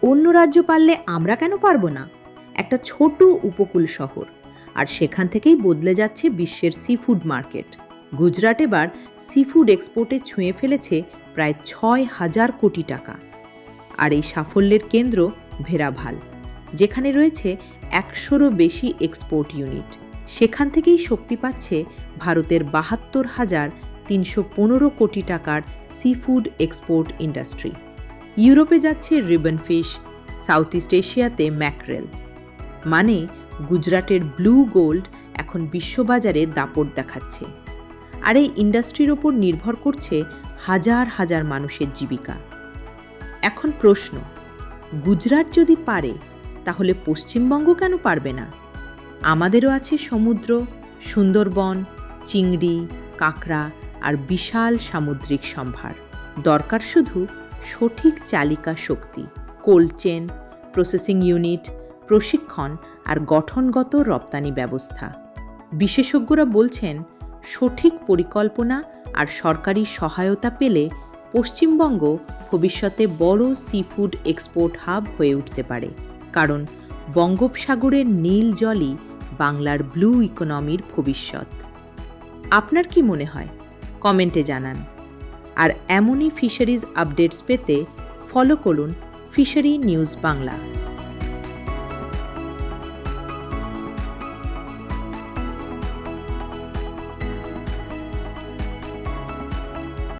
অন্য রাজ্য পারলে আমরা কেন পারবো না? একটা ছোট উপকূল শহর, আর সেখান থেকেই বদলে যাচ্ছে বিশ্বের সিফুড মার্কেট। গুজরাট এবার সিফুড এক্সপোর্টে ছুঁয়ে ফেলেছে প্রায় ৬,০০০ কোটি টাকা। আর এই সাফল্যের কেন্দ্র ভেরাভাল, যেখানে রয়েছে ১০০রও বেশি এক্সপোর্ট ইউনিট। সেখান থেকেই শক্তি পাচ্ছে ভারতের ৭২,৩১৫ কোটি টাকার সিফুড এক্সপোর্ট ইন্ডাস্ট্রি। ইউরোপে যাচ্ছে রিবন ফিশ, সাউথ ইস্ট এশিয়াতে ম্যাকরেল। মানে গুজরাটের ব্লু গোল্ড এখন বিশ্ববাজারে দাপট দেখাচ্ছে। আর এই ইন্ডাস্ট্রির ওপর নির্ভর করছে হাজার হাজার মানুষের জীবিকা। এখন প্রশ্ন, গুজরাট যদি পারে, তাহলে পশ্চিমবঙ্গ কেন পারবে না? আমাদেরও আছে সমুদ্র, সুন্দরবন, চিংড়ি, কাঁকড়া আর বিশাল সামুদ্রিক সম্ভার। দরকার শুধু সঠিক চালিকা শক্তি, কোল্ড চেন, প্রসেসিং ইউনিট, প্রশিক্ষণ আর গঠনগত রপ্তানি ব্যবস্থা। বিশেষজ্ঞরা বলছেন, সঠিক পরিকল্পনা আর সরকারি সহায়তা পেলে পশ্চিমবঙ্গ ভবিষ্যতে বড় সিফুড এক্সপোর্ট হাব হয়ে উঠতে পারে। কারণ বঙ্গোপসাগরের নীল জলই বাংলার ব্লু ইকোনমির ভবিষ্যৎ। আপনার কি মনে হয়? কমেন্টে জানান। আর এমনই ফিশারিজ আপডেটস পেতে ফলো করুন ফিশারি নিউজ বাংলা।